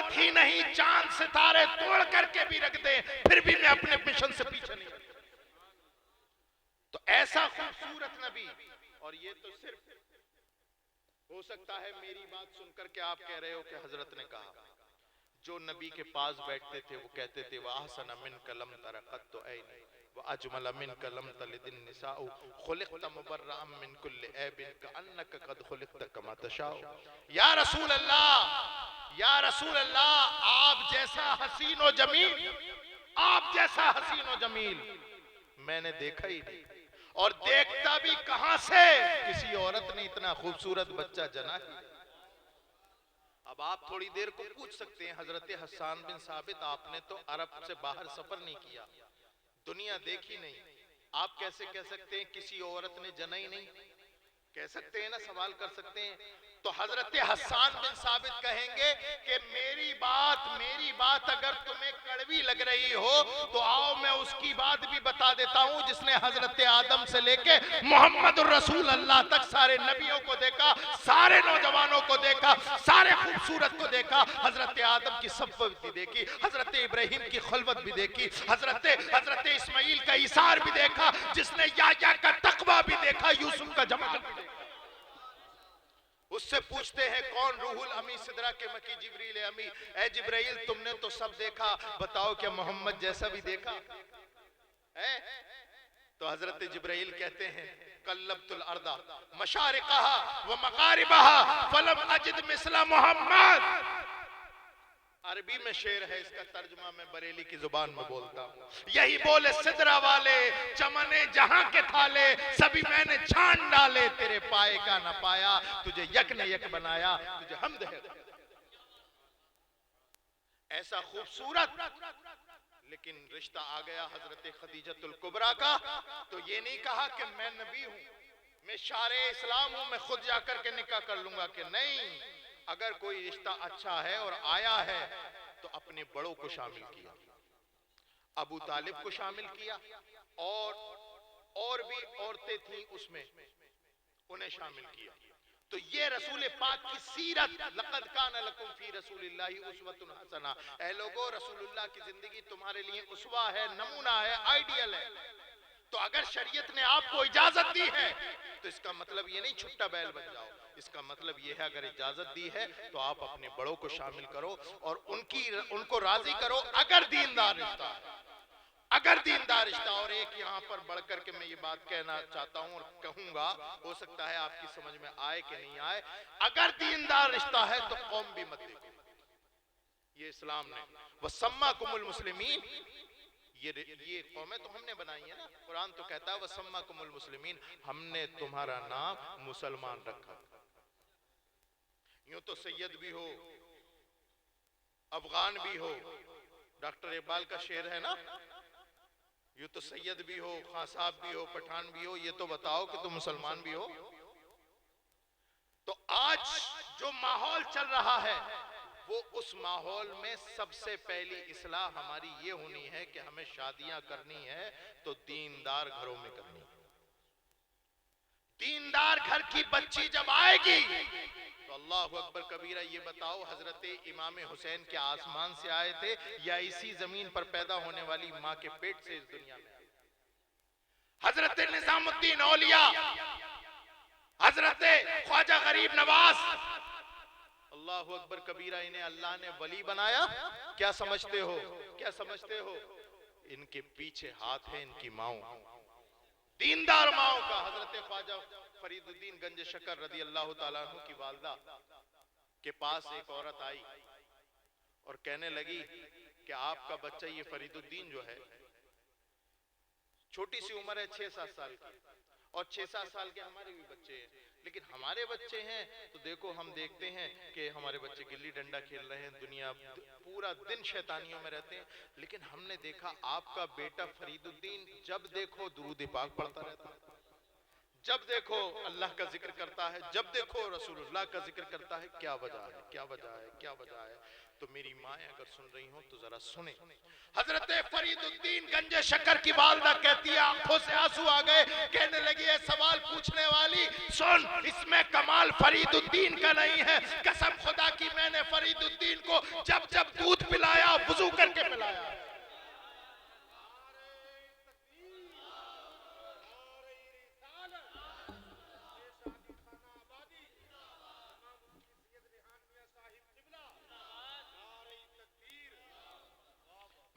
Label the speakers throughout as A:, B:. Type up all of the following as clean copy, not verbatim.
A: दौलत ही नहीं, चांद सितारे तोड़ करके भी रख दे, फिर भी मैं अपने मिशन से पीछे नहीं हटूंगा। तो ऐसा खूबसूरत नबी। और ये तो सिर्फ हो सकता है मेरी बात सुनकर के आप कह रहे हो कि हजरत ने कहा। जो नबी के पास बैठते थे वो कहते थे वह अहसन मिन कलम तरक़त तो ऐनी व अजमल मिन कलम तलिदिन निसाउ खुलिक़त मुबर्रअम मिन कुल्लि ऐबिन कअन्नक क़द खुलिक़त कमा तशाउ। या रसूल अल्लाह, या रसूल अल्लाह, आप जैसा हसीन व जमील, आप जैसा हसीन व जमील मैंने देखा ही नहीं, और देखता भी कहां से, किसी औरत ने इतना खूबसूरत बच्चा जना ही। अब आप थोड़ी देर को पूछ सकते हैं हजरत हसन बिन साबित, आपने तो अरब से बाहर सफर नहीं किया, दुनिया देखी नहीं, आप कैसे कह सकते हैं किसी औरत ने जना ही नहीं? कह सकते हैं ना, सवाल कर सकते हैं। तो हजरत हसन बिन साबित कहेंगे कि मेरी बात अगर तुम्हें कड़वी लग रही हो तो आओ मैं उसकी बात भी बता देता हूं, जिसने हजरत आदम से लेके मोहम्मद रसूल अल्लाह तक सारे नबियों को देखा, सारे नौजवानों को देखा, सारे खूबसूरत को देखा, हजरत आदम की सफ़्वत भी देखी, हजरत इब्राहिम की खलवत भी देखी, हजरत इस्माइल का इसार भी देखा, जिसने याया का तकवा भी देखा, यूसुफ का जमाल भी देखा। उससे पूछते हैं कौन रूहुल अमी सिदरा के मकी जिब्रील अमी, ए जिब्राइल तुमने तो सब देखा, बताओ क्या मोहम्मद जैसा भी देखा है? तो हजरत जिब्राइल कहते हैं कल्लबतुल अर्दा मशारिकहा व मगारिबहा फलम अजिद मिसला मोहम्मद। अरबी में शेर है, इसका तर्जुमा मैं बरेली की जुबान में बोलता हूँ। यही बोले सिदरा वाले चमने जहां के थाले, सभी मैंने छान डाले, तेरे पाए का न पाया, तुझे यक ने यक बनाया, तुझे हमद है। ऐसा खूबसूरत, लेकिन रिश्ता आ गया हजरत खदीजतुल कुबरा का, तो ये नहीं कहा कि मैं नबी हूं, मैं शारे इस्लाम हूं, मैं खुद जाकर के निकाह कर लूंगा, कि नहीं, अगर कोई रिश्ता अच्छा है और आया है तो अपने बड़ों को शामिल किया, अबू तालिब को शामिल किया, और भी औरतें थी उसमें, उन्हें शामिल किया। तो ये रसूल पाक की सीरत, लक़द काना लकुम फी रसूलिल्लाहि उस्वतुन हसना, ऐ लोगों रसूलुल्लाह की जिंदगी तुम्हारे लिए उसवा है, नमूना है, आइडियल है। तो अगर शरीयत ने आपको इजाजत दी है तो इसका मतलब ये नहीं छुट्टा बैल बन जाओ, इसका मतलब ये है अगर इजाजत दी है तो आप अपने बड़ों को शामिल करो और उनको राजी करो, अगर दीनदार रिश्ता है, अगर दीनदार रिश्ता। और एक यहाँ पर बढ़कर के मैं ये बात कहना चाहता हूँ और कहूंगा, हो सकता है आपकी समझ में आए कि नहीं आए, अगर दीनदार रिश्ता है तो कौम भी मत देखो। ये इस्लाम ने वसम्माकुमुल मुस्लिमीन, ये कौमें तो हमने बनाई है ना, कुरान तो कहता है वसम्माकुमुल मुस्लिमीन, हमने तुम्हारा नाम मुसलमान रखा। यूं तो सैयद भी हो, अफगान भी हो, डॉक्टर इकबाल का शेर है ना, यूं तो सैयद भी हो, खां साहब भी हो, पठान भी हो, ये तो बताओ कि तुम मुसलमान भी हो। तो आज जो माहौल चल रहा है वो उस माहौल में सबसे पहली इस्लाह हमारी ये होनी है कि हमें शादियां करनी है तो दीनदार घरों में करनी है। दीनदार घर की बच्ची जब आएगी तो अल्लाहु अकबर कबीरा, ये बताओ हजरत इमाम हुसैन के आसमान से आए थे या इसी जमीन पर पैदा होने वाली माँ के पेट से इस दुनिया में? हजरत निजामुद्दीन औलिया, हजरत ख्वाजा गरीब नवाज, अल्लाहु अकबर कबीरा, इन्हें अल्लाह ने वली बनाया। क्या समझते हो, क्या समझते हो? इनके पीछे हाथ है इनकी माओ, दीनदार माओ का। हजरत ख्वाजा फरीदुद्दीन गंज शकर रदी अल्लाह ताला अन्हु की वालदा के पास एक औरत आई और कहने लगी कि आपका बच्चा ये फरीदुद्दीन जो है, छोटी सी उम्र है 6-7 साल की, और 6-7 साल के हमारे भी बच्चे हैं, लेकिन हमारे बच्चे हैं तो देखो हम देखते हैं कि हमारे बच्चे गिल्ली डंडा खेल रहे हैं, दुनिया पूरा दिन शैतानियों में रहते हैं, लेकिन हमने देखा आपका बेटा फरीदुद्दीन जब देखो दुरूद पाक पढ़ता रहता है, जब देखो अल्लाह का जिक्र करता है, जब देखो रसूलुल्लाह का जिक्र करता है। क्या वजह है, क्या वजह है, क्या वजह है? तो मेरी माए अगर सुन रही हो तो जरा सुने। हजरत फरीदुद्दीन गंजे शक्कर की वालदा कहती है, आंखों से आंसू आ गए, कहने लगी है सवाल पूछने वाली सुन, इसमें कमाल फरीदुद्दीन का नहीं है, कसम खुदा की मैंने फरीदुद्दीन को जब जब दूध पिलाया वुजू करके पिलाया।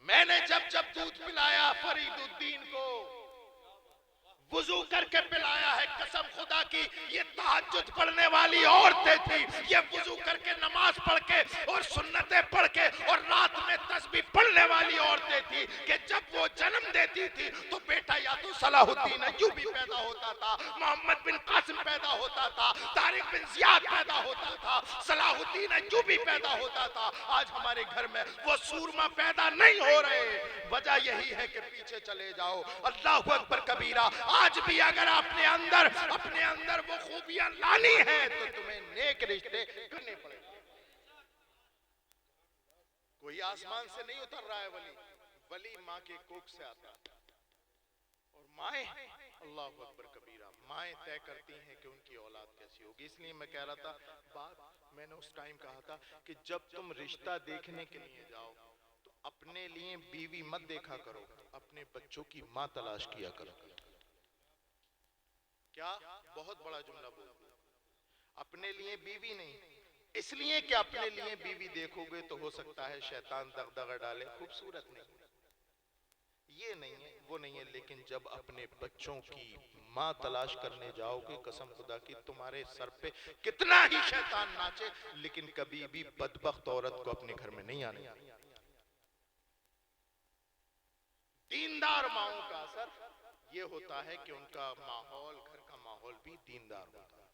A: मैंने जब जब दूध पिलाया फरीदुद्दीन को वुजू करके पिलाया है। कसम खुदा की ये तहज्जुद पढ़ने वाली औरतें थी, ये वुजू करके नमाज पढ़ के और सुन्नतें पढ़ के और रात में तस्बीह पढ़ने वाली औरतें थी कि जब वो जन्म देती थी तो बेटा या तो सलाहुद्दीन अय्यूबी पैदा होता था, मोहम्मद बिन कासिम पैदा होता था, तारिक बिन जियाद पैदा होता था, सलाहुद्दीन अय्यूबी पैदा होता था। आज हमारे घर में वो सूरमा पैदा नहीं हो रहे, वजह यही है कि पीछे चले जाओ। अल्लाहु अकबर कबीरा। आज भी अगर अपने अंदर वो खूबियां लानी है तो तुम्हें नेक रिश्ते करने पड़ेंगे। कोई आसमान से नहीं उतर रहा है वली माँ के कोख से आता है। और माएं, अल्लाहु अकबर कबीरा, माएं तय करती हैं कि उनकी औलाद कैसी होगी। इसलिए मैं कह रहा था, बात मैंने उस टाइम कहा था कि जब तुम रिश्ता देखने के लिए जाओ तो अपने लिए बीवी मत देखा करो, अपने बच्चों की माँ तलाश किया करो। क्या बहुत बड़ा जुमला बोल दिया। अपने लिए बीवी नहीं, इसलिए कि अपने लिए बीवी देखोगे तो हो सकता है शैतान दगदगा डाले, खूबसूरत नहीं, ये नहीं है, वो नहीं है। लेकिन जब अपने बच्चों की माँ तलाश करने जाओगे, कसम खुदा की तुम्हारे सर पे कितना ही शैतान नाचे, लेकिन कभी भी बदबख्त औरत को अपने घर में नहीं आने। दीनदार माओं का असर ये होता है कि उनका माहौल, घर का माहौल भी दीनदार होता है।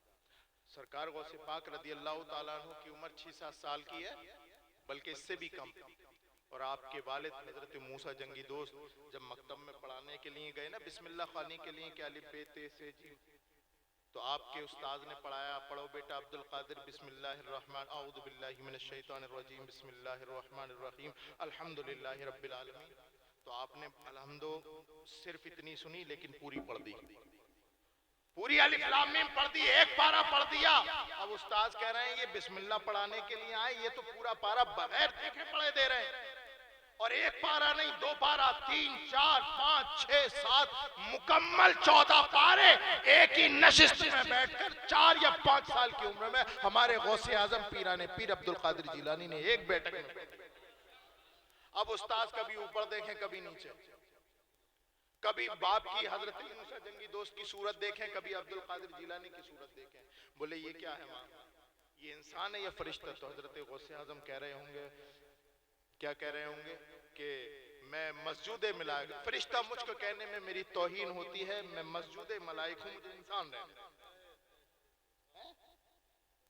A: सरकार गौसे पाक रदी अल्लाह ताला अन्हु की उम्र 6-7 साल की है, बल्कि इससे भी कम। और आपके वालिद हजरत मूसा जंगी दोस्त जब मकतब में पढ़ाने के लिए गए ना, बिस्मिल्लाह खानी के लिए, क्या अलिफ बे ते से जी, तो आपके उस्ताद ने पढ़ाया, पढ़ो बेटा अब्दुल कादिर बिस्मिल्लाहिर रहमान औज़ु बिल्लाहि मिनश शैतानिर रजीम बिस्मिल्लाहिर रहमानिर रहीम अल्हम्दुलिल्लाहि रब्बिल आलमीन। तो आपने अलहम्दो सिर्फ इतनी सुनी, लेकिन पूरी पढ़ दी, पूरी अलिफ लाम मीम पढ़ दी, एक पारा पढ़ दिया। अब उस्ताद कह रहे हैं ये बिस्मिल्लाह पढ़ाने के लिए आए, ये तो पूरा पारा बगैर देखे पढ़े दे रहे हैं। और एक पारा नहीं, 2 पारा, 3, 4, 5, 6, 7 मुकम्मल 14 पारे एक ही नशिस्त में बैठकर 4 या 5 साल की उम्र में हमारे गौसे आजम पीराने पीर अब्दुल कादिर जिलानी ने एक बैठक में। अब उस्ताद कभी ऊपर देखें कभी नीचे, कभी बाप की हजरत मूसा जंगी दोस्त की सूरत देखें, कभी अब्दुल कादिर जिलानी की सूरत देखें, बोले ये क्या है माँ, ये इंसान है या फरिश्ता? तो हजरत गौसे आजम कह रहे होंगे, क्या कह रहे होंगे कि मैं मस्जूदे मलाइक, फरिश्ता मुझको कहने में मेरी तौहीन होती है, मैं मस्जूदे मलाइक हूँ, मुझे इंसान रहने।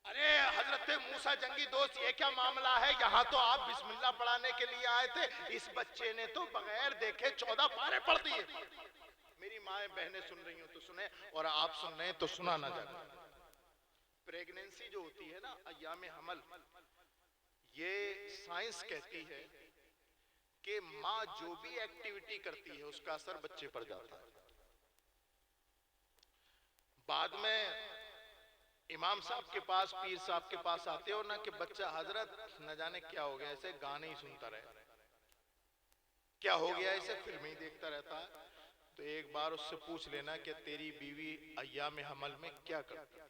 A: अरे हजरत मूसा जंगी दोस्त, ये क्या मामला है? यहाँ तो आप बिस्मिल्लाह पढ़ाने के लिए आए थे, इस बच्चे ने तो बगैर देखे 14 पारे पढ़ दिए। मेरी माँ बहनें सुन रही हो तो सुने, और आप सुन रहे हैं तो सुना ना जाए। प्रेगनेंसी जो होती है ना, अय्याम हमल, ये साइंस कहती है कि माँ जो भी एक्टिविटी करती है उसका असर बच्चे पर जाता है। बाद में इमाम साहब के पास, पीर साहब के पास आते हो ना कि बच्चा हजरत न जाने क्या हो गया, ऐसे गाने ही सुनता रहे, क्या हो गया, ऐसे फिल्म ही देखता रहता है। तो एक बार उससे पूछ लेना कि तेरी बीवी अय्याम हमल में क्या करती है।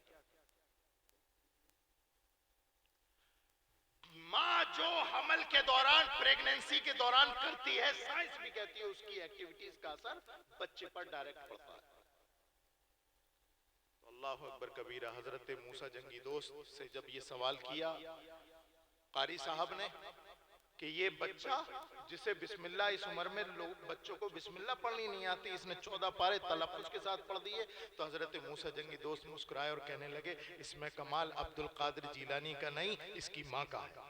A: माँ जो हमल के दौरान, प्रेगनेंसी के दौरान करती है, साइंस भी कहती है उसकी एक्टिविटीज का असर बच्चे पर डायरेक्ट पड़ता है। अल्लाहु अकबर कबीरा। हजरत मूसा जंगी दोस्त से जब ये सवाल किया कारी साहब ने कि ये बच्चा जिसे बिस्मिल्लाह, इस उम्र में लोग बच्चों को बिस्मिल्लाह पढ़नी नहीं आती, इसने 14 पारे तलफ्फुज के साथ पढ़ दिए। तो हजरत मूसा जंगी दोस्त मुस्कुराए और कहने लगे, इसमें कमाल अब्दुल कादिर जिलानी का नहीं, इसकी माँ का है।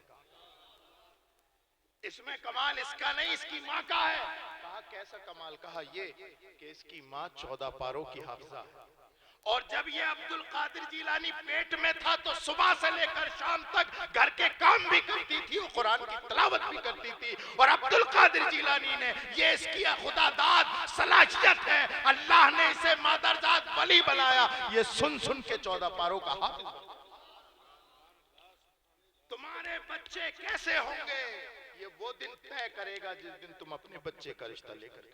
A: इसमें कमाल इसका नहीं, इसकी माँ का है। कहा कैसा कमाल? कहा ये कि इसकी माँ 14 पारों की हाफिजा है और जब ये अब्दुल कादिर जिलानी पेट में था तो सुबह से लेकर शाम तक घर के काम भी करती थी और कुरान की तिलावत भी करती थी। और अब्दुल कादिर जिलानी ने ये इसकी खुदादाद सलाहियत है, अल्लाह ने इसे मादरजात वली बनाया। ये सुन सुन के 14 पारों का हाफिज बना। तुम्हारे बच्चे कैसे होंगे ये वो दिन तय करेगा जिस दिन तुम अपने बच्चे का रिश्ता लेकर।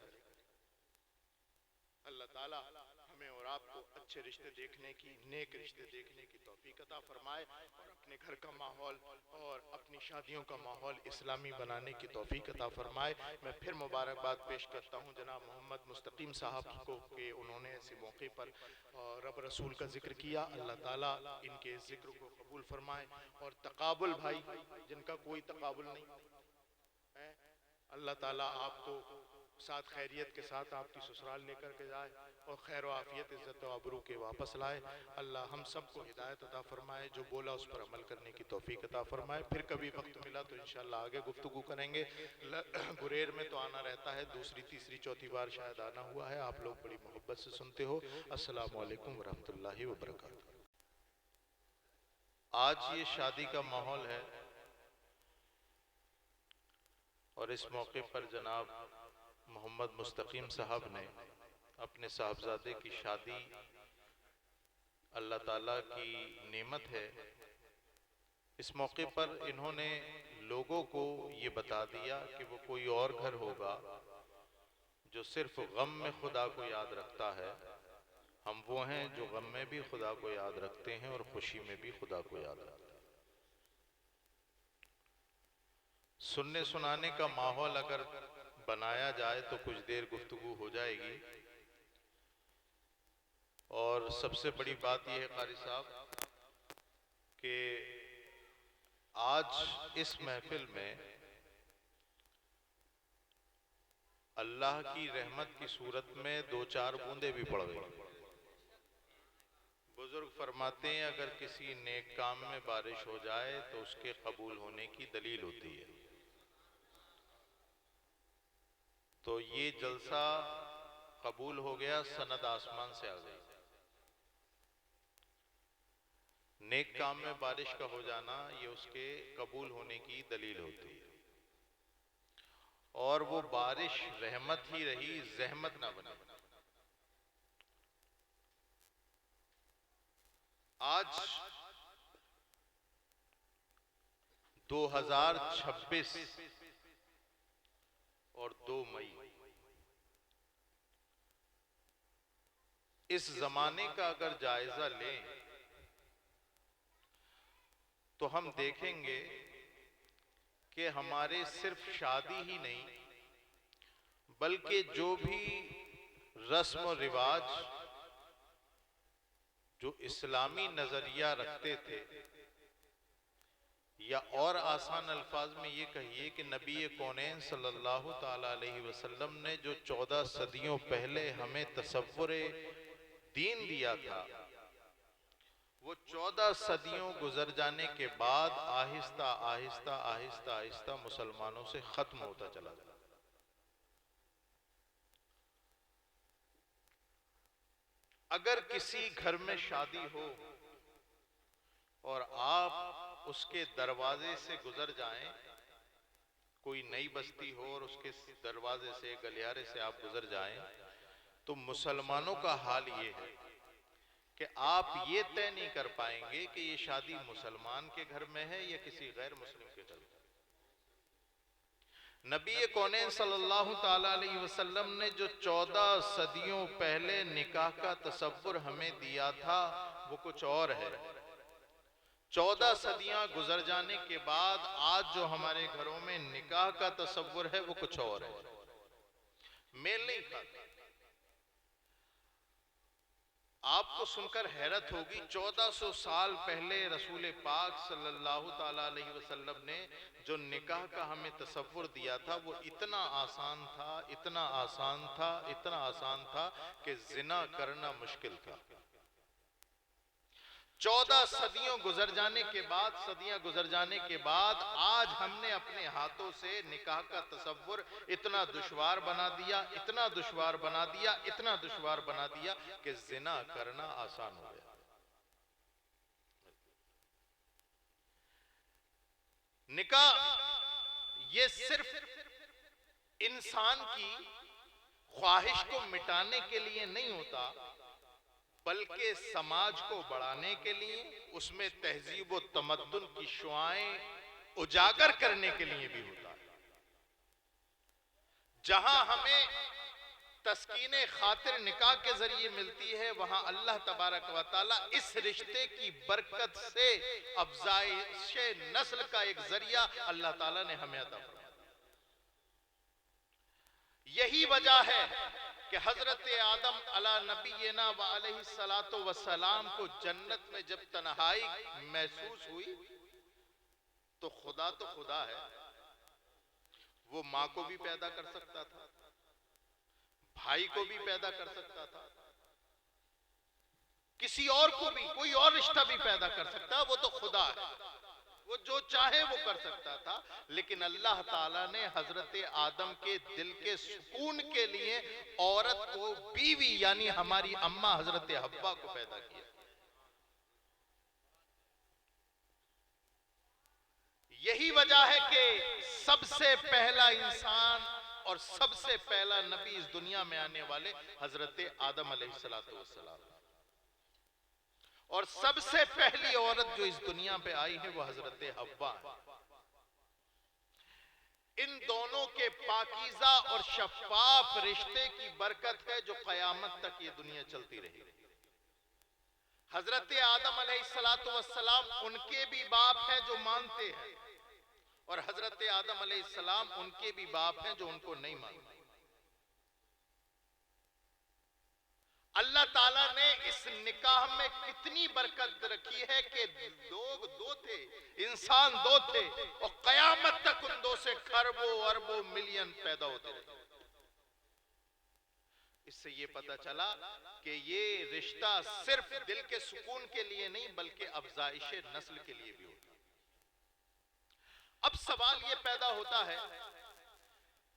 A: अल्लाह ताला हमें और आपको अच्छे रिश्ते देखने की, नेक रिश्ते देखने की तौफीक अता फरमाए और अपने घर का माहौल और अपनी शादियों का माहौल इस्लामी बनाने की तौफीक अता फरमाए। मैं फिर मुबारकबाद पेश करता हूँ जनाब मोहम्मद मुस्तकीम साहब को कि उन्होंने ऐसे मौके पर रब रसूल का जिक्र किया। अल्लाह ताला इनके इस जिक्र को कबूल फरमाए। और तकाबुल भाई जिनका कोई तकाबुल नहीं है, अल्लाह ताला आपको साथ खैरियत के साथ आपकी ससुराल लेकर के जाए और खैर व आफियत इज्जत व आबरू के वापस लाए। अल्लाह हम सबको हिदायत अता फरमाए, जो बोला उस पर अमल करने की तौफीक अता फरमाए। फिर कभी वक्त मिला तो इंशाअल्लाह आगे गुफ्तगू करेंगे। गुरेर में तो आना रहता है, दूसरी तीसरी चौथी बार शायद आना हुआ है। आप लोग बड़ी मोहब्बत से सुनते हो। अस्सलामु अलैकुम वरहमतुल्लाहि वबरकातुहू। आज ये शादी का माहौल है और इस मौके पर जनाब मोहम्मद मुस्तकीम साहब ने अपने साहबजादे की शादी, अल्लाह ताला की नेमत है, इस मौके पर इन्होंने लोगों को ये बता दिया कि वो कोई और घर होगा जो सिर्फ गम में खुदा को याद रखता है। हम वो हैं जो गम में भी खुदा को याद रखते हैं और खुशी में भी खुदा को याद रखते हैं। सुनने सुनाने का माहौल अगर बनाया जाए तो कुछ देर गुफ्तगू हो जाएगी। और सबसे बड़ी बात यह है कारी साहब कि आज इस महफिल में अल्लाह की रहमत की सूरत में 2-4 बूंदे भी पड़ गई। बुजुर्ग फरमाते हैं अगर किसी नेक काम में बारिश हो जाए तो उसके कबूल होने की दलील होती है। तो ये जलसा कबूल हो गया, सनद आसमान से आ गई। नेक काम में बारिश का हो जाना ये उसके कबूल होने की दलील होती है। और वो बारिश रहमत ही रही, जहमत ना बनी। आज 2026 और 2 मई, इस जमाने का अगर जायजा लें तो हम देखेंगे कि हमारे सिर्फ शादी ही नहीं बल्कि जो भी रस्म और रिवाज जो इस्लामी नजरिया रखते थे, या और आसान अल्फाज में ये कहिए कि नबी कौनैन सल्लल्लाहु ताला अलैहि वसल्लम ने जो 14 सदियों पहले हमें तसव्वुर दीन दिया था, वो 14 सदियों गुजर जाने के बाद आहिस्ता आहिस्ता आहिस्ता आहिस्ता मुसलमानों से खत्म होता चला गया। अगर किसी घर में शादी हो और आप उसके दरवाजे से गुजर जाएं, कोई नई बस्ती हो और उसके दरवाजे से, गलियारे से आप गुजर जाएं, तो मुसलमानों का हाल ये है कि आप ये तय नहीं कर पाएंगे कि ये शादी मुसलमान के घर में है या किसी गैर मुस्लिम के घर में। नबी कौनैन सल्लल्लाहु ताला अलैहि वसल्लम ने जो 14 सदियों पहले निकाह का तसव्वुर हमें दिया था वो कुछ और है। 14 सदियां गुजर जाने के बाद आज जो हमारे घरों में निकाह का तसव्वुर है वो कुछ और है, मेल नहीं खाता। आपको सुनकर हैरत होगी, 1400 साल पहले रसूल पाक सल्लल्लाहु ताला अलैहि वसल्लम ने जो निकाह का हमें तसव्वुर दिया था वो इतना आसान था, इतना आसान था, इतना आसान था कि जिना करना मुश्किल था। 14 सदियों गुजर जाने के बाद, सदियां गुजर जाने के बाद आज हमने अपने हाथों से निकाह का तसव्वुर इतना दुश्वार बना दिया, इतना दुश्वार बना दिया, इतना दुश्वार बना दिया कि जिना करना आसान हो गया। निकाह ये सिर्फ इंसान की ख्वाहिश को मिटाने के लिए नहीं होता, बल्कि समाज को बढ़ाने के लिए, उसमें तहजीब व तमद्दुन की शुआएं उजागर करने के लिए भी होता है। जहां हमें तस्कीने खातिर निकाह के जरिए मिलती है, वहां अल्लाह तबारक व तआला इस रिश्ते की बरकत से अफजाइश नस्ल का एक जरिया अल्लाह ताला ने हमें अता फरमाया। यही वजह है कि हजरत आदम अला नबीना व अलैहि सलातो व सलाम को जन्नत में जब तन्हाई महसूस हुई तो खुदा है, वो मां को भी पैदा कर सकता था, भाई को भी पैदा कर सकता था, किसी और को भी, कोई और रिश्ता भी पैदा कर सकता है, वो तो खुदा है, वो जो चाहे वो कर सकता था। लेकिन अल्लाह ताला ने हजरत आदम के दिल के सुकून के लिए औरत को बीवी यानी हमारी अम्मा हजरत हव्वा को पैदा किया। यही वजह है कि सबसे पहला इंसान और सबसे पहला नबी इस दुनिया में आने वाले हजरत आदम अलैहिस्सलातु वस्सलाम, और सबसे पहली औरत जो इस दुनिया पे आई है वो हजरत हव्वा है। इन दोनों के पाकीज़ा और शफाफ रिश्ते की बरकत है जो कयामत तक ये दुनिया चलती रहेगी। हजरत आदम अलैहिस्सलातु वस्सलाम उनके भी बाप हैं जो मानते हैं, और हजरत आदम अलैहिस्सलाम उनके भी बाप हैं जो उनको नहीं मानते। अल्लाह ताला ने इस निकाह में कितनी बरकत रखी है कि लोग दो थे, इंसान दो थे, और कयामत तक उन दो से खरबों अरबों मिलियन पैदा होते रहे। इससे ये पता चला कि ये रिश्ता सिर्फ दिल के सुकून के लिए नहीं बल्कि अफजाइश नस्ल के लिए भी होता है। अब सवाल ये पैदा होता है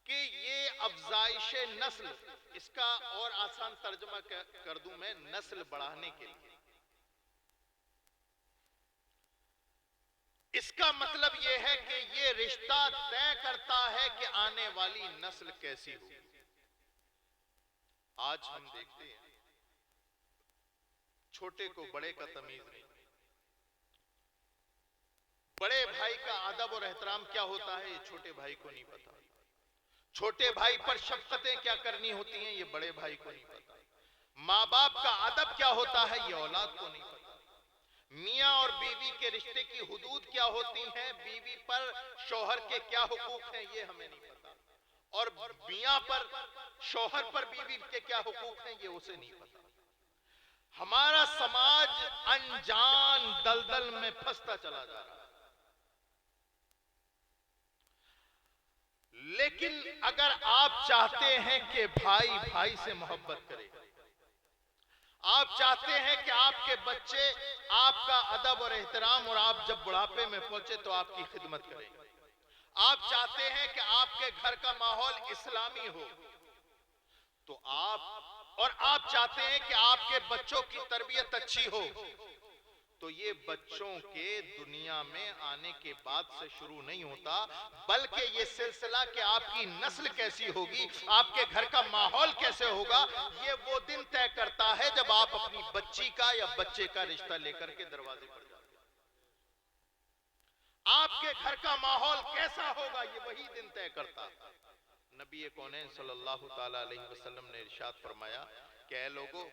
A: कि ये अफजाइश नस्ल, इसका और आसान तर्जुमा कर दूं मैं, नस्ल बढ़ाने के लिए, इसका मतलब यह है कि ये रिश्ता तय करता है कि आने वाली नस्ल कैसी हो। आज हम देखते हैं छोटे को बड़े का तमीज नहीं, बड़े भाई का अदब और एहतराम क्या होता है ये छोटे भाई को नहीं पता, छोटे भाई पर शफकतें क्या करनी होती हैं ये बड़े भाई को नहीं पता, माँ बाप का अदब क्या होता है ये औलाद को नहीं पता, मियाँ और बीवी के रिश्ते की हुदूद क्या होती हैं, बीवी पर शौहर के क्या हुकूक हैं ये हमें नहीं पता, और मियाँ पर शौहर पर बीवी के क्या हुकूक हैं ये उसे नहीं पता। हमारा समाज अनजान दलदल में फंसता चला जा रहा है। लेकिन अगर आप चाहते हैं कि भाई भाई से मोहब्बत करे, आप चाहते हैं कि आपके बच्चे आपका अदब और एहतराम और आप जब बुढ़ापे में पहुंचे तो आपकी खिदमत करें, आप चाहते हैं कि आपके घर का माहौल इस्लामी हो, तो आप चाहते हैं कि आपके बच्चों की तरबियत अच्छी हो, तो ये बच्चों के दुनिया में आने के बाद से शुरू नहीं होता, बल्कि ये सिलसिला कि आपकी नस्ल कैसी होगी, आपके घर का माहौल कैसे होगा, ये वो दिन तय करता है जब आप अपनी बच्ची का या बच्चे का रिश्ता लेकर के दरवाजे पर जाते हैं। आपके घर का माहौल कैसा होगा ये वही दिन तय करता है। नबी कौनैन सल्लल्लाहु ताला अलैहि वसल्लम ने इरशाद फरमाया कि ऐ लोगों,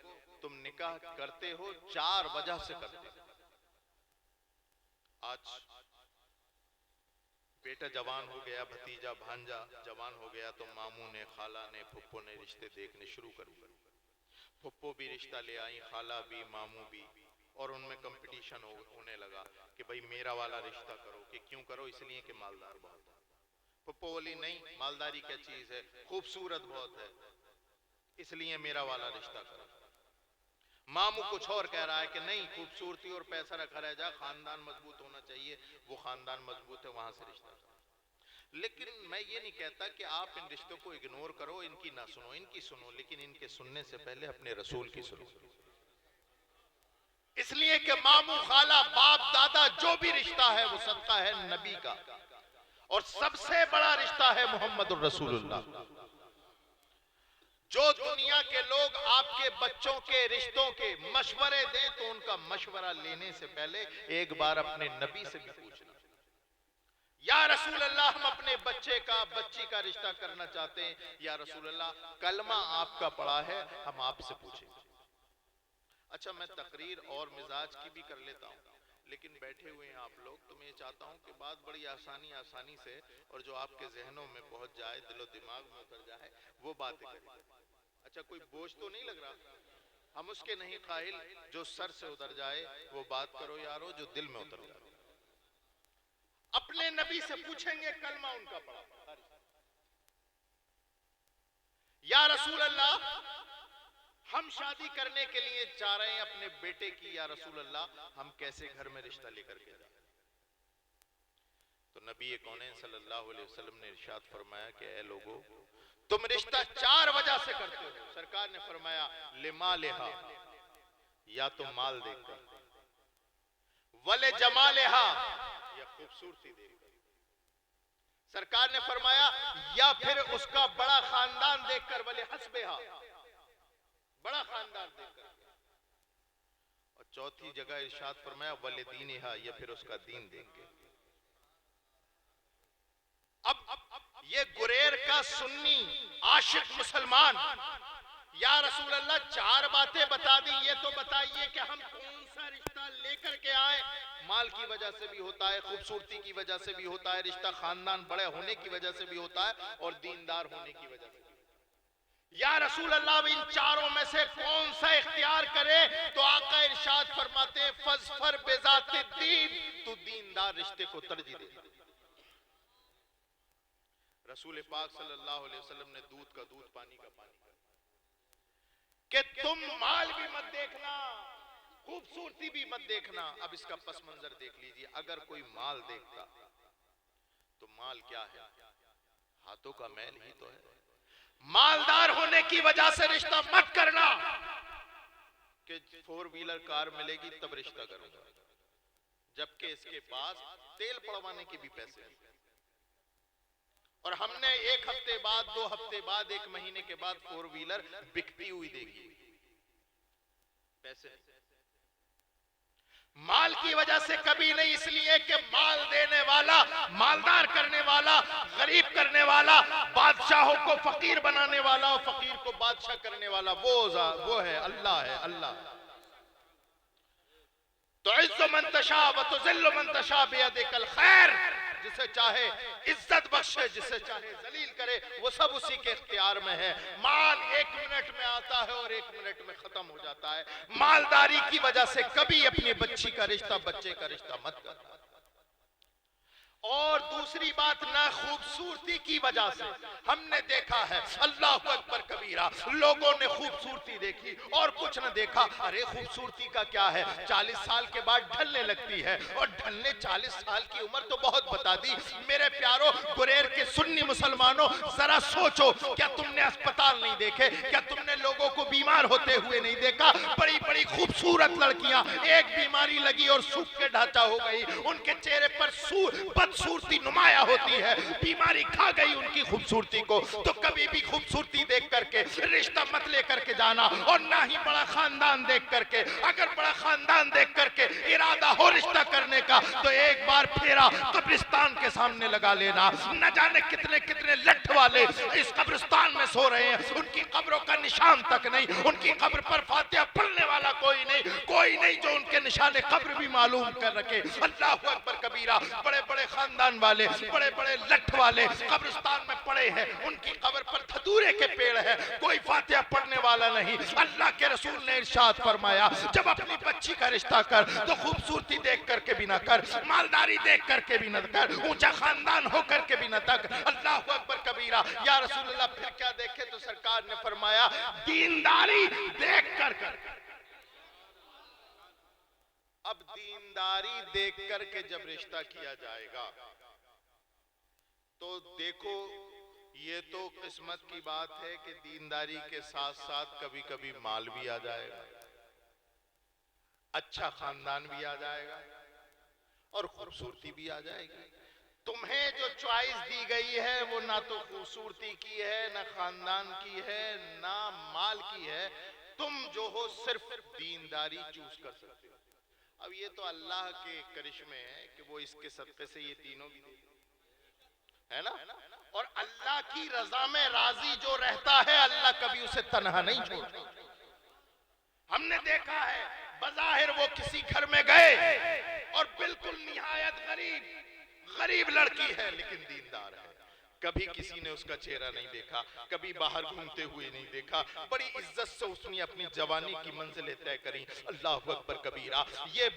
A: तुम निकाह करते हो चार वजह से करते हो। आज बेटा जवान हो गया, भतीजा भांजा जवान हो गया तो मामू ने, खाला ने, फुप्पो ने रिश्ते देखने शुरू कर दिए। फुप्पो भी रिश्ता ले आई, खाला भी, मामू भी, और उनमें कंपटीशन होने लगा कि भाई मेरा वाला रिश्ता करो। कि क्यों करो? इसलिए कि मालदार बहुत है। फुप्पो बोली नहीं, मालदारी क्या चीज है, खूबसूरत बहुत है, इसलिए मेरा वाला रिश्ता करो। मामू कुछ और कह रहा है कि नहीं, खूबसूरती और पैसा रखा रह जा, खानदान मजबूत होना चाहिए, वो खानदान मजबूत है, वहां से रिश्ता। लेकिन मैं ये नहीं कहता कि आप इन रिश्तों को इग्नोर करो, इनकी ना सुनो, इनकी सुनो, लेकिन इनके सुनने से पहले अपने रसूल की सुनो। इसलिए कि मामू खाला बाप दादा जो भी रिश्ता है वो सदका है नबी का, और सबसे बड़ा रिश्ता है मोहम्मद रसूलुल्लाह। जो दुनिया के लोग आपके बच्चों के रिश्तों के मशवरे दें तो उनका मशवरा लेने से पहले एक बार अपने नबी से भी पूछना, या रसूल अल्लाह हम अपने बच्चे का बच्ची का रिश्ता करना चाहते हैं, या रसूल अल्लाह कलमा आपका पढ़ा है, हम आपसे पूछेंगे। अच्छा, मैं तकरीर और मिजाज की भी कर लेता हूँ, लेकिन बैठे हुए हैं आप लोग, तो मैं ये चाहता हूँ कि बात बड़ी आसानी से और जो आपके जहनों में पहुंच जाए, दिलो दिमाग में उतर जाए, वो बातें करें। अच्छा, कोई बोझ तो नहीं लग रहा? हम उसके नहीं काहिल जो सर से उतर जाए, वो बात करो यारो जो दिल में उतर जाए। अपने नबी से पूछेंगे, कलमा उनका पढ़ा, या रसूल अल्लाह हम शादी करने के लिए चाह रहे हैं अपने बेटे की, या रसूल अल्लाह हम कैसे घर में रिश्ता लेकर के जाएं? तो नबी कौनैन सल्लल्लाहु अलैहि वसल्लम ने इरशाद फरमाया कि ऐ लोगों, तुम रिश्ता 4 वजह से करते हो। सरकार ने फरमाया लिमा लेहा, या तो माल देखकर, वले जमालेहा, या खूबसूरती देखकर। सरकार ने फरमाया या फिर उसका बड़ा खानदान देखकर, वले हस्बेहा, बड़ा खानदान देखकर। और चौथी जगह इरशाद फरमाया वले दीनिहा, या फिर उसका दीन देंगे। अब ये गुरेर का सुन्नी आशिक मुसलमान, या रसूल अल्लाह 4 बातें बता दी, ये तो बताइए कि हम कौन सा रिश्ता लेकर के आए। माल की वजह से भी होता है, खूबसूरती की वजह से भी होता है, रिश्ता खानदान बड़े होने की वजह से भी होता है, और दीनदार होने की वजह से। या रसूल अल्लाह इन 4 में से कौन सा इख्तियार करे? तो आका इरशाद फरमाते फज़फर बेज़ाते दीन, तू दीनदार रिश्ते को तरजीह दे। रसूल पाक सल्लल्लाहु अलैहि वसल्लम ने दूध का दूध, पानी का पानी कि तुम माल भी मत देखना, खूबसूरती भी मत देखना। अब इसका पस मंजर देख लीजिए, अगर कोई माल देखता तो माल क्या है? हाथों का मैल ही तो है। मालदार होने की वजह से रिश्ता मत करना कि 4 व्हीलर कार मिलेगी तब रिश्ता करूंगा, जबकि इसके पास तेल पड़वाने के भी पैसे हैं, और हमने 1 हफ्ते बाद, 2 हफ्ते बाद, 1 महीने के बाद 4 व्हीलर बिकती हुई देखी। पैसे माल की वजह से कभी नहीं, इसलिए कि माल देने वाला, मालदार करने वाला, गरीब करने वाला, बादशाहों को फकीर बनाने वाला और फकीर को बादशाह करने वाला वो है अल्लाह, है अल्लाह। तो इज्जु मन तशा व तुज़िल्लु मन तशा बियदिकल खैर, जिसे चाहे इज्जत बख्शे, जिसे चाहे जलील करे, वो सब उसी के इख्तियार में है। माल 1 मिनट में आता है और 1 मिनट में खत्म हो जाता है। मालदारी की वजह से कभी अपनी बच्ची का रिश्ता, बच्चे का रिश्ता मत करना। और दूसरी बात, ना खूबसूरती की वजह से। हमने देखा है अल्लाह अकबर कबीरा, लोगों ने खूबसूरती देखी और कुछ न देखा। अरे खूबसूरती का क्या है, 40 साल के बाद ढलने लगती है, और ढलने 40 साल की उम्र तो बहुत बता दी। मेरे प्यारो गुरेर के सुन्नी मुसलमानों, जरा सोचो, क्या तुमने अस्पताल नहीं देखे? क्या तुमने लोगों को बीमार होते हुए नहीं देखा? बड़ी बड़ी खूबसूरत लड़कियां, एक बीमारी लगी और सूख के ढांचा हो गई, उनके चेहरे पर बदसूरती नुमाया होती है, बीमारी खा गई उनकी खूबसूरती को। तो कभी भी खूबसूरती देख करके रिश्ता मत लेकर के जाना, और ना ही बड़ा खानदान देख करके। अगर बड़ा खानदान देख करके इरादा हो रिश्ता करने का, तो एक बार फेरा कब्रिस्तान के सामने लगा लेना। न जाने कितने कितने लठ वाले इस कब्रिस्तान में सो रहे हैं, उनकी कब्रों का निशान तक नहीं, उनकी कब्र पर फातिहा पढ़ने वाला कोई नहीं जो उनके निशाने कब्र भी मालूम कर रखे। अल्लाह अकबर कबीरा, बड़े बड़े खानदान वाले, बड़े बड़े लठ वाले कब्रिस्तान में पड़े हैं, उनकी कब्र पर धतूरे के पेड़ है, कोई फातिहा पढ़ने वाला नहीं। अल्लाह के रसूल ने इरशाद फरमाया, जब अपनी बच्ची का रिश्ता कर तो खूबसूरती देख करके भी ना कर, मालदारी देख करके भी ना कर, ऊंचा खानदान हो करके भी ना तक। अल्लाह अकबर कबीरा। या रसूल अल्लाह फिर क्या देखे? तो सरकार ने फरमाया दीनदारी देख कर कर। अब दीनदारी देख करके जब रिश्ता किया जाएगा तो देखो, ये तो किस्मत की बात है कि दीनदारी के साथ साथ कभी कभी माल भी आ जाएगा, अच्छा खानदान भी आ जाएगा और खूबसूरती भी आ जाएगी। तुम्हें जो चॉइस दी गई है वो ना तो खूबसूरती की है, ना खानदान की है, ना माल की है। तुम जो हो सिर्फ दीनदारी चूज कर सकते हो। अब ये तो अल्लाह के करिश्मे है कि वो इसके सदक़े से ये तीनों भी दे, है ना। और अल्लाह की रजा में राजी जो रहता है अल्लाह कभी उसे तन्हा नहीं छोड़ता। हमने देखा है बज़ाहिर वो किसी घर में गए और बिल्कुल निहायत गरीब लड़की है लेकिन दीनदार है। कभी किसी ने उसका चेहरा नहीं देखा, कभी बाहर घूमते हुए नहीं देखा, बड़ी इज्जत से उसने अपनी जवानी की मंजिलें तय करी। अल्लाह अकबर कबीरा। ये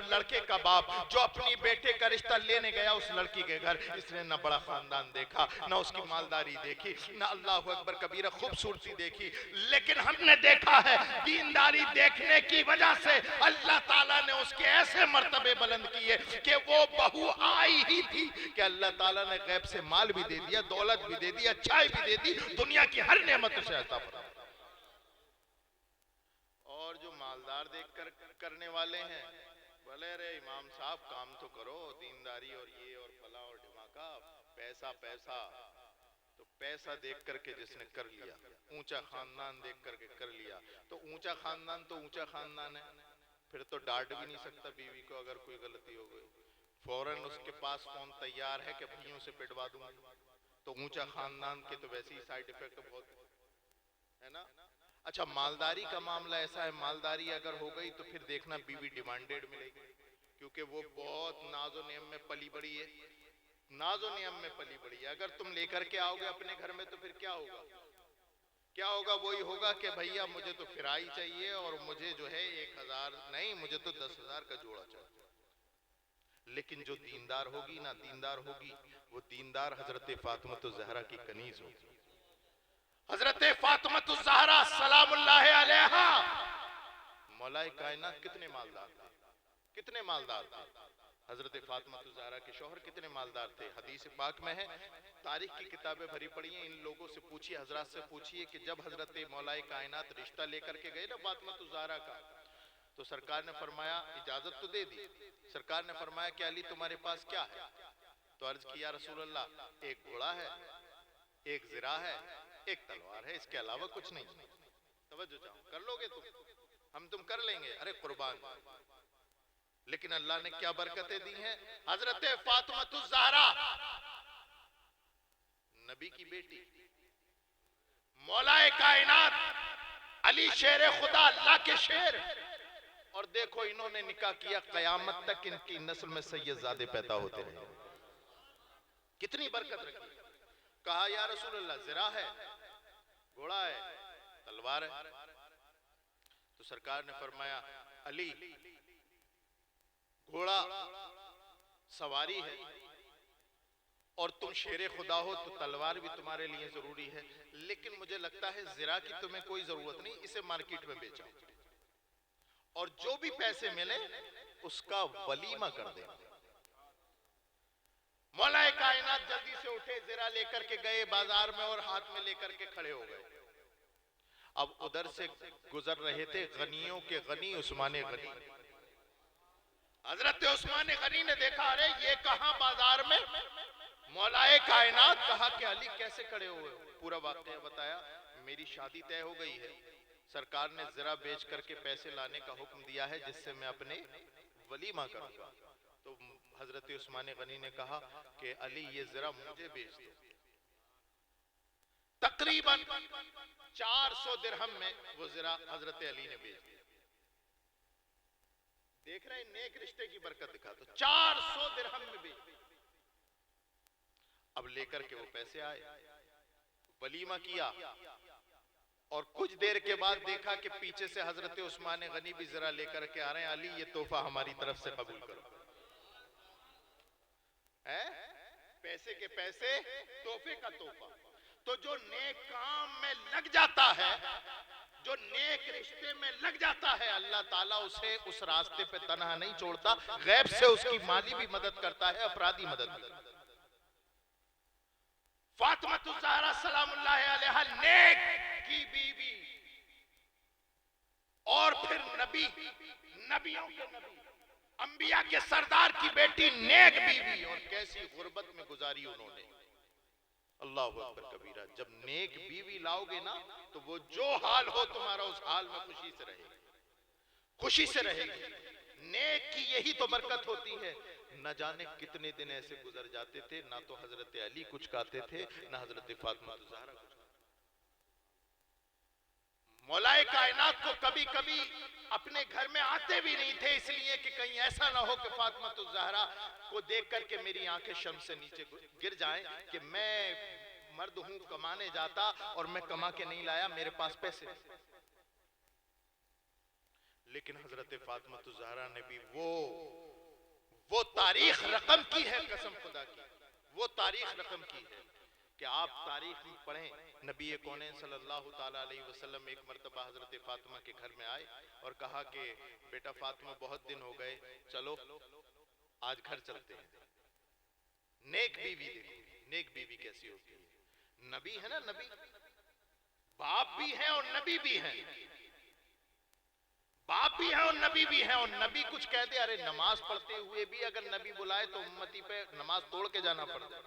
A: लड़के का बाप जो अपनी बेटे का रिश्ता लेने गया उस लड़की के घर, इसने ना बड़ा खानदान देखा, ना उसकी मालदारी देखी, ना अल्लाह अकबर कबीरा खूबसूरती देखी, लेकिन हमने देखा है दीनदारी देखने की वजह से अल्लाह ताला ने उसके ऐसे मर्तबे बुलंद किए कि वो बहू आई ही थी कि अल्लाह ताला ने गैब से माल भी दे दिया, दौलत भी दे दी, अच्छाई भी दे दी, दुनिया की हर नेमत से अता फरमा। और जो मालदार देखकर करने वाले हैं, बोले अरे इमाम साहब काम तो करो, दीनदारी और ये और फला और ढिमाका, पैसा पैसा। तो पैसा देख करके जिसने कर लिया, ऊंचा खानदान देख करके कर लिया, तो ऊंचा खानदान तो ऊंचा खानदान है, फिर तो डांट भी नहीं सकता बीवी को अगर कोई गलती हो गई। फौरन उसके पास फोन तैयार है कि भैयों से पिटवा दूंगा। तो ऊंचा खानदान के तो वैसे ही साइड इफेक्ट बहुत है ना। अच्छा, मालदारी का मामला ऐसा है, मालदारी अगर हो गई तो फिर देखना बीवी डिमांडेड मिलेगी, क्योंकि वो बहुत नाजो नियम में पली बड़ी है, नाजो नियम में पली बड़ी है। अगर तुम लेकर के आओगे अपने घर में तो फिर क्या होगा, क्या होगा? वही होगा कि भैया मुझे तो फिराई चाहिए और मुझे जो है 1000 नहीं, मुझे तो 10,000 का जोड़ा चाहिए। लेकिन जो दीनदार होगी ना, दीनदार होगी, वो दीनदार हजरत फातिमा ज़हरा की कनीज होगी। हजरत फातिमा ज़हरा सलामुल्लाह अलैहा मौलाए कायनात कितने मालदार थे, कितने मालदार थे। हजरत फातिमा ज़हरा के शौहर कितने मालदार थे। हदीस पाक में है, तारीख की किताबें भरी पड़ी हैं, इन लोगों से पूछिए, हजरत से पूछिए कि जब हजरत मौलाए कायनात रिश्ता लेकर के गए ना फातिमा ज़हरा का, तो सरकार ने फरमाया, इजाजत तो दे दी, सरकार ने फरमाया कि अली तुम्हारे पास क्या है? तो अर्ज किया रसूल अल्लाह, एक घोड़ा है, एक ज़िरा है, एक तलवार है, इसके अलावा कुछ नहीं। तवज्जो चाहो, कर लोगे तुम तुम कर लेंगे, अरे कुर्बान। लेकिन अल्लाह ने क्या बरकतें दी हैं। हजरत फातिमा ज़हरा नबी की बेटी, मौलाए कायनात अली शेर खुदा, अल्लाह के शेर। और देखो इन्होंने निकाह किया, कयामत तक इनकी नस्ल में सैयदजादे पैदा होते रहे। कितनी बरकत रखी। कहा या रसूल अल्लाह, ज़िरा है, घोड़ा है, तलवार है। तो सरकार ने फरमाया, अली घोड़ा सवारी है और तुम शेरे खुदा हो तो तलवार भी तुम्हारे लिए जरूरी है, लेकिन मुझे लगता है ज़िरा की तुम्हें कोई जरूरत नहीं, इसे मार्केट में बेचो और जो भी पैसे मिले उसका वलीमा कर दे। मौलाए कायनात जल्दी से उठे, ज़िरा लेकर के गए बाजार में और हाथ में लेकर के खड़े हो गए। अब उधर से गुजर रहे थे गनियों के गनी उस्मान गनी। हजरत उस्मान गनी ने देखा, अरे ये कहां बाजार में मौलाए कायनात। कहा कि अली कैसे खड़े हुए हो? पूरा वाकया बताया, मेरी शादी तय हो गई है, सरकार ने ज़िरा बेच करके पैसे लाने का हुक्म दिया है जिससे मैं अपने वलीमा करूंगा। तो हजरत उस्मान गनी ने कहा कि अली ये ज़िरा मुझे बेच दो। तकरीबन 400 दिरहम में वो ज़िरा हजरत अली ने बेच दिया। देख रहे हैं नेक रिश्ते की बरकत दिखा, तो 400 दिरहम में बेच दिया। अब लेकर के वो पैसे आए, वलीमा किया और कुछ देर के बाद देखा कि पीछे से हजरत उस्मान गनी भी ज़िरा लेकर के आ रहे हैं। अली ये तोहफा हमारी तरफ से कबूल करो। है पैसे के पैसे, तोहफे का तोहफा। तो जो नेक काम में लग जाता है जो नेक रिश्ते में लग जाता है अल्लाह ताला उसे उस रास्ते पे तनहा नहीं छोड़ता, गैब से उसकी माली भी मदद करता है, अपराधी मदद भी करता है। फातिमा ज़हरा सलामुल्लाह अलैहा नेक की बीवी और फिर नबियों के नबी, अंबिया के सरदार की बेटी नेक बीवी, और कैसी गुर्बत में गुजारी उन्होंने। अल्लाहु अकबर कबीरा। जब नेक बीवी लाओगे ना तो वो जो हाल हो तुम्हारा उस हाल में खुशी से रहेगी, खुशी से रहेगी। नेक की यही तो बरकत होती है। न जाने कितने दिन ऐसे गुजर जाते थे, ना तो हजरत अली कुछ खाते थे, ना हजरत फातिमा ज़हरा कुछ। मौलाए कायनात को कभी कभी अपने घर में आते भी नहीं थे, इसलिए कि कहीं ऐसा ना हो कि फातिमा ज़हरा को देख करके मेरी आंखें शर्म से नीचे गिर जाएं कि मैं मर्द हूं, कमाने जाता और मैं कमा के नहीं लाया, मेरे पास पैसे। लेकिन हजरत फातिमा ज़हरा ने भी वो तारीख रकम की है, कसम खुदा की, वो तारीख रकम की है कि आप तारीख में पढ़ें। नबी कौनैन सल्लल्लाहु ताला अलैहि वसल्लम एक मर्तबा हजरत फातिमा के घर में आए और कहा कि बेटा फातिमा बहुत दिन हो गए, चलो आज घर चलते हैं। नेक बीवी देखो, नेक बीवी कैसी होती है। नबी है ना, नबी बाप भी है और नबी भी है, बाप भी है और नबी भी है। और नबी कुछ कह दे, अरे नमाज पढ़ते हुए भी अगर नबी बुलाए तो उम्मती पे नमाज तोड़ के जाना पड़ता।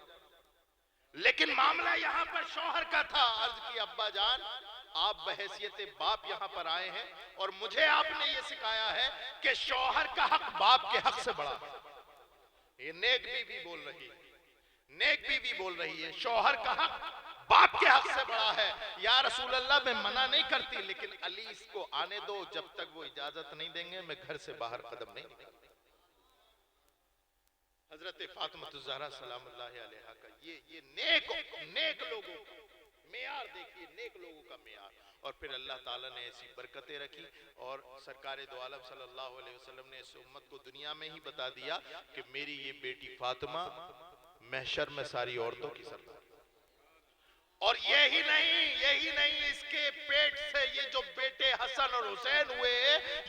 A: लेकिन मामला यहां पर शौहर का था। अर्ज की अब्बा जान आप बहैसियत बाप यहां पर आए हैं और मुझे आपने ये सिखाया है कि शौहर का हक बाप के हक से बड़ा है। ये नेक बीवी बोल रही है, नेक बीवी बोल रही है, शौहर का हक बाप के हक से बड़ा है। या रसूल अल्लाह मैं मना नहीं करती, लेकिन अली इसको आने दो, जब तक वो इजाजत नहीं देंगे मैं घर से बाहर कदम नहीं निकालूंगी। हजरत फातिमा ज़हरा सलामुल्लाह अलैहा का ये नेक लोगों का मेयार देखिए, नेक लोगों का मेयार। और फिर अल्लाह ताला ने ऐसी बरकतें रखी और सरकारे दो आलम सल्लल्लाहु अलैहि वसल्लम ने इस उम्मत को दुनिया में ही बता दिया कि मेरी ये बेटी फातिमा महशर में सारी औरतों की सरदार। और यही नहीं, इसके पेट से ये जो बेटे हसन और हुसैन हुए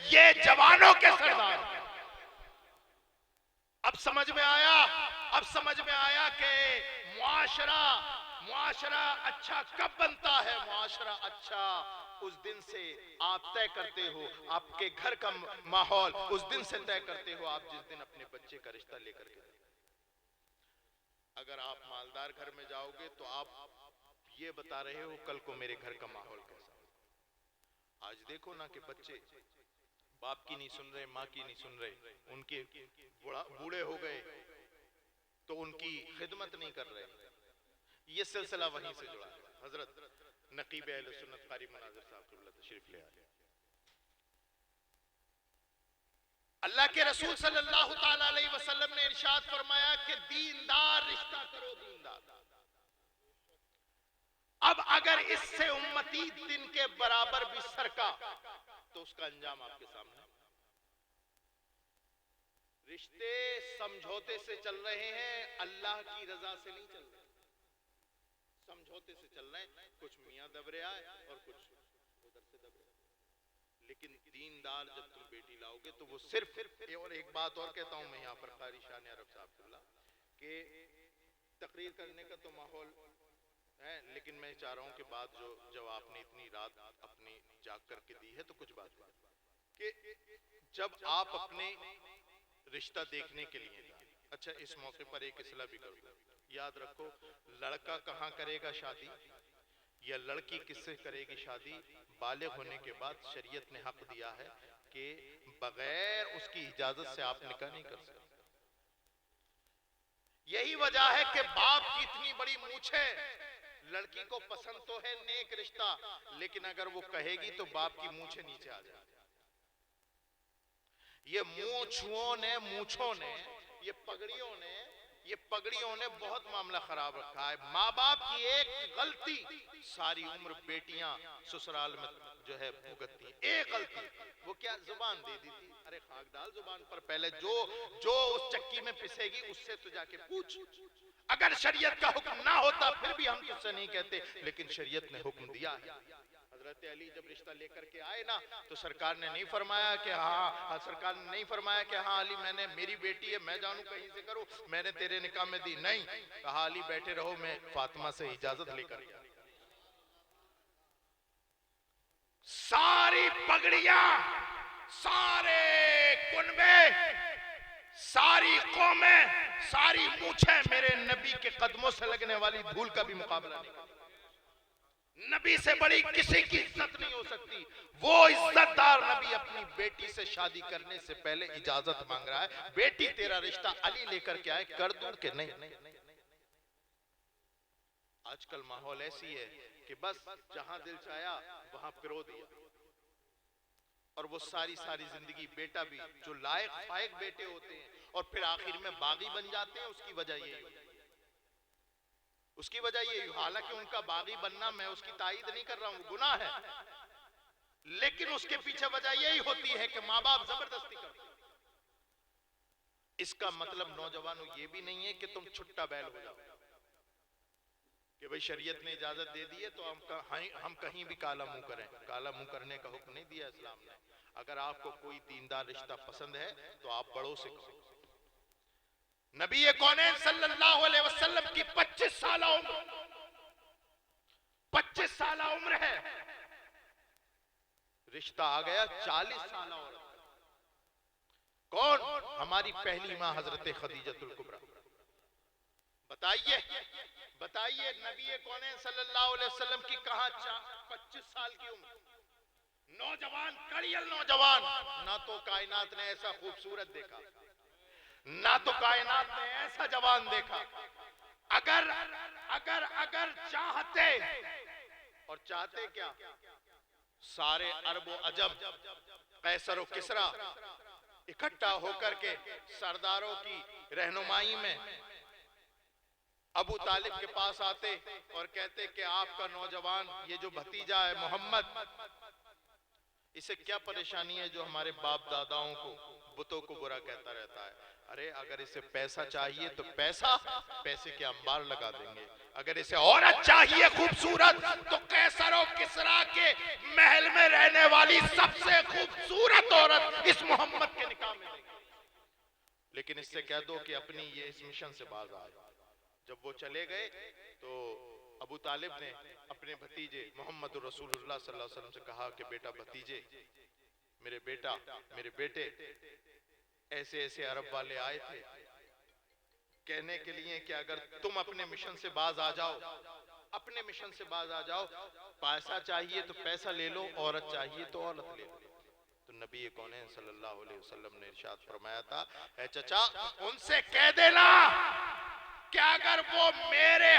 A: ये जवानों के सरदार। अब समझ में आया कि मुआशरा अच्छा कब बनता है। मुआशरा अच्छा उस दिन से आप तय करते हो, आपके घर का माहौल उस दिन से तय करते हो, आप जिस दिन अपने बच्चे का रिश्ता लेकर के। अगर आप मालदार घर में जाओगे तो आप ये बता रहे हो कल को मेरे घर का माहौल कैसा। आज देखो ना कि बच्चे बाप की नहीं सुन रहे, माँ की नहीं सुन रहे, उनके बूढ़े हो गए तो उनकी खिदमत नहीं कर रहे। ये सिलसिला वहीं से जुड़ा है। हजरत नकीब अहले सुन्नत कारी मनाजिर साहब तशरीफ ले आए। अल्लाह के रसूल सल्लल्लाहु ताला अलैहि वसल्लम ने इरशाद फरमाया कि दीनदार रिश्ता करो, दीनदार। अब अगर इससे उम्मती दिन के बराबर भी सरका तो उसका अंजाम आपके सामने। रिश्ते समझौते से चल रहे हैं, अल्लाह की रजा से नहीं चल रहे, समझौते से चल रहे हैं। कुछ मियां दबरे आए और कुछ उधर से दबरे। लेकिन दीनदार जब तुम बेटी लाओगे तो वो सिर्फ। और एक बात और कहता हूं मैं यहाँ पर, कारी शान अरब साहब के तकरीर करने का तो माहौल है, लेकिन मैं चाह रहा हूं कि बात जब आपने इतनी रात अपनी जाग करके दी है तो कुछ बात कि जब आप अपने रिश्ता देखने के लिए जाए। अच्छा, इस मौके पर एक इसला भी करूंगा, याद रखो लड़का कहाँ करेगा शादी या लड़की किससे करेगी शादी, बालिग होने के बाद शरीयत ने हक दिया है कि बगैर उसकी इजाजत से आप निकाह नहीं कर सकते। यही वजह है कि बाप की इतनी बड़ी मूंछ है। लड़की को पसंद तो है नेक रिश्ता, लेकिन अगर वो कहेगी तो बाप की मूंछें नीचे आ जाए। ये मूंछों ने ये पगड़ियों ने बहुत मामला खराब रखा है। माँ बाप की एक गलती सारी उम्र बेटियां ससुराल में जो है भुगतती हैं। एक गलती, वो क्या, जुबान दे दी थी। अरे खाक डाल जुबान पर, पहले जो उस चक्की में पिसेगी उससे तो जाके पूछ। अगर शरीयत का हुक्म ना होता फिर भी हम तुझसे नहीं कहते, लेकिन शरीयत ने हुक्म दिया है। हजरत अली जब रिश्ता लेकर के आए ना, तो सरकार ने नहीं फरमाया कि हाँ, सरकार ने नहीं फरमाया कि हाँ अली मैंने, मेरी बेटी है, मैं जानू कहीं से करूं, मैंने तेरे निकाह में दी। नहीं, कहा अली बैठे रहो, मैं फातिमा से इजाजत लेकर के। सारी पगड़ियां, सारे कुनबे, सारी कौमें, सारी मूछें मेरे नबी के कदमों से लगने वाली धूल का भी मुकाबला नहीं कर। नबी से बड़ी किसी की इज्जत नहीं हो सकती। वो इज्जतदार नबी अपनी बेटी से शादी करने से पहले इजाजत मांग रहा है, बेटी तेरा रिश्ता अली लेकर के आए, कर दूं कि नहीं। आजकल माहौल ऐसी है कि बस जहां दिल चाहा वहां पिरो दिया, और वो सारी जिंदगी बेटा भी जो लायक फायक बेटे होते हैं और फिर आखिर में बागी बन जाते हैं, उसकी वजह यही, हालांकि उनका बागी बनना मैं उसकी तायीद नहीं कर रहा हूं, गुनाह है, लेकिन उसके पीछे वजह यही होती है कि माँ बाप जबरदस्ती करते हैं। इसका मतलब नौजवानों ये भी नहीं है कि तुम छुट्टा बैल हो जाओ कि भाई शरीयत ने इजाजत दे दी है तो हम कहीं भी काला मुंह करें। काला मुंह करने का हुक्म नहीं दिया इस्लाम ने। अगर आपको कोई दीनदार रिश्ता पसंद है तो आप बड़ों से कहो। नबी कौनैन सल्लल्लाहु अलैहि वसल्लम की 25 साल उम्र है, रिश्ता आ गया 40 साल और। कौन? हमारी पहली मां हजरत खदीजतुल कुबरा। बताइए नबी कौनैन सल्लल्लाहु अलैहि वसल्लम की कहां 25 साल की उम्र, नौजवान, कड़ियल नौजवान। ना तो कायनात ने ऐसा खूबसूरत देखा, ना तो कायनात ने ऐसा जवान देखा। अगर चाहते, और चाहते क्या, सारे अरबो अजब, कैसर और किसरा इकट्ठा होकर के सरदारों की रहनुमाई में अबू तालिब के पास आते और कहते कि आपका नौजवान ये जो भतीजा है मोहम्मद, इसे क्या परेशानी है जो हमारे बाप दादाओं को, बुतों को बुरा कहता रहता है। अरे अगर इसे पैसा चाहिए तो पैसे के अंबार लगा देंगे। अगर इसे औरत चाहिए खूबसूरत तो कैसर और किसरा के महल में रहने वाली सबसे खूबसूरत औरत इस मोहम्मद के निकाह में देंगे। लेकिन इससे कह दो कि अपनी ये इस मिशन से बाज आए। जब वो चले गए तो अबू तालिब ने अपने भतीजे मोहम्मद रसूलुल्लाह सल्लल्लाहु अलैहि वसल्लम से कहा कि बेटा भतीजे, मेरे बेटे, ऐसे अरब वाले आए थे कहने के लिए कि अगर तुम अपने मिशन से बाज आ जाओ, पैसा चाहिए तो पैसा ले लो, औरत चाहिए तो औरत ले लो। तो नबी कौनैन सल्लल्लाहु अलैहि वसल्लम ने इरशाद फरमाया था, ऐ चचा उनसे कह देना कि अगर वो मेरे